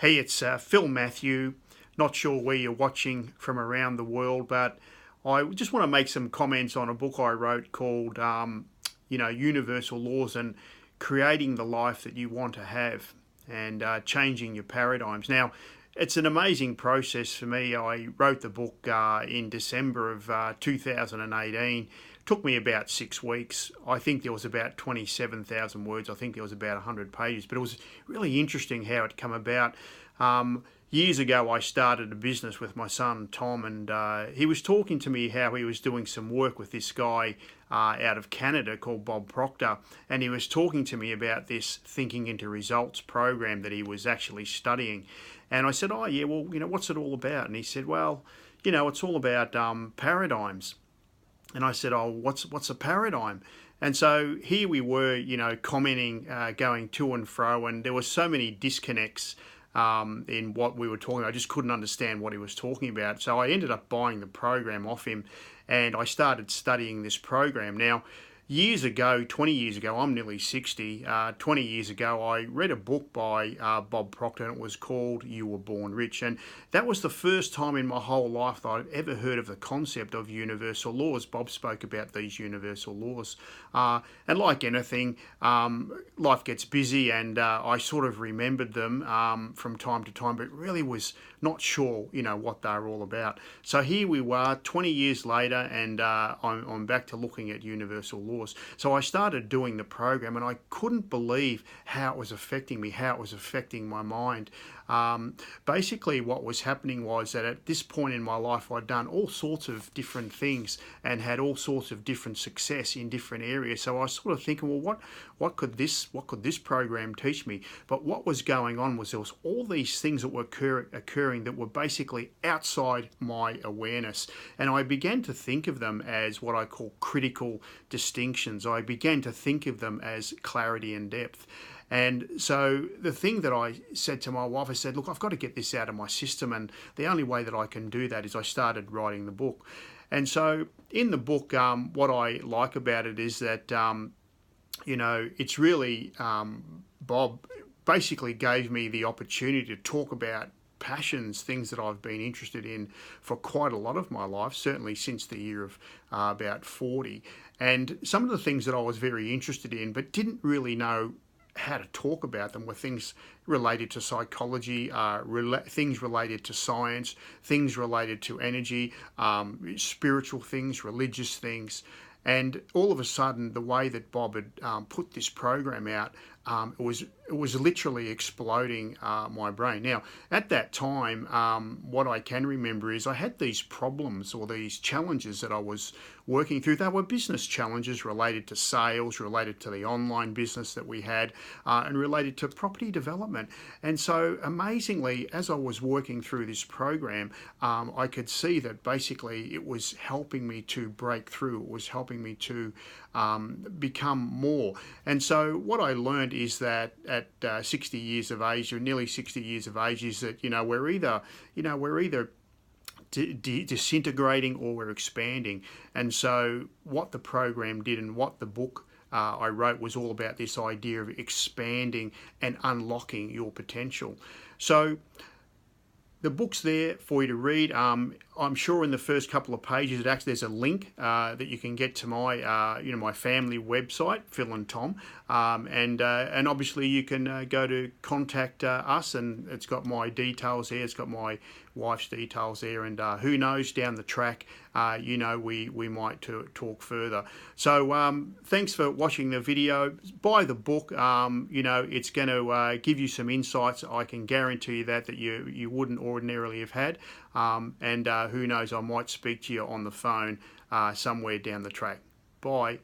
Hey, it's Phil Matthew. Not sure where you're watching from around the world, but I just want to make some comments on a book I wrote called, Universal Laws and Creating the Life That You Want to Have and Changing Your Paradigms. Now, it's an amazing process for me. I wrote the book in December of 2018. Took me about 6 weeks. I think there was about 27,000 words. I think there was about 100 pages. But it was really interesting how it came about. Years ago, I started a business with my son, Tom, and he was talking to me how he was doing some work with this guy out of Canada called Bob Proctor. And he was talking to me about this Thinking into Results program that he was actually studying. And I said, oh, yeah, well, what's it all about? And he said, well, it's all about paradigms. And I said, oh, what's a paradigm? And so here we were, commenting, going to and fro, and there were so many disconnects in what we were talking about. I just couldn't understand what he was talking about. So I ended up buying the program off him, and I started studying this program. Now, years ago, 20 years ago, I'm nearly 60, 20 years ago, I read a book by Bob Proctor, and it was called You Were Born Rich. And that was the first time in my whole life that I'd ever heard of the concept of universal laws. Bob spoke about these universal laws. And like anything, life gets busy, and I sort of remembered them from time to time, but really was not sure, what they're all about. So here we were, 20 years later, and I'm back to looking at universal laws. So I started doing the program, and I couldn't believe how it was affecting me, how it was affecting my mind. Basically, what was happening was that at this point in my life, I'd done all sorts of different things and had all sorts of different success in different areas. So I was sort of thinking, well, what could this program teach me? But what was going on was there was all these things that were occurring that were basically outside my awareness, and I began to think of them as what I call critical distinctions. I began to think of them as clarity and depth. And so the thing that I said to my wife, I said, look, I've got to get this out of my system, and the only way that I can do that is I started writing the book. And so in the book, what I like about it is that, it's really, Bob basically gave me the opportunity to talk about passions, things that I've been interested in for quite a lot of my life, certainly since the year of about 40. And some of the things that I was very interested in but didn't really know how to talk about them were things related to psychology, things related to science, things related to energy, spiritual things, religious things. And all of a sudden, the way that Bob had put this program out, it was literally exploding my brain. Now, at that time, what I can remember is I had these problems or these challenges that I was working through. They were business challenges related to sales, related to the online business that we had, and related to property development. And so, amazingly, as I was working through this program, I could see that basically it was helping me to break through. It was helping me to become more. And so what I learned is that at 60 years of age, or nearly 60 years of age, is that we're either disintegrating or we're expanding. And so what the program did and what the book I wrote was all about this idea of expanding and unlocking your potential. So the book's there for you to read. I'm sure in the first couple of pages, there's a link that you can get to my, my family website, Phil and Tom, and obviously you can go to contact us, and it's got my details there. It's got my wife's details there, and who knows, down the track, we might talk further. So thanks for watching the video. Buy the book. It's going to give you some insights. I can guarantee you that you wouldn't ordinarily have had. And who knows, I might speak to you on the phone somewhere down the track. Bye.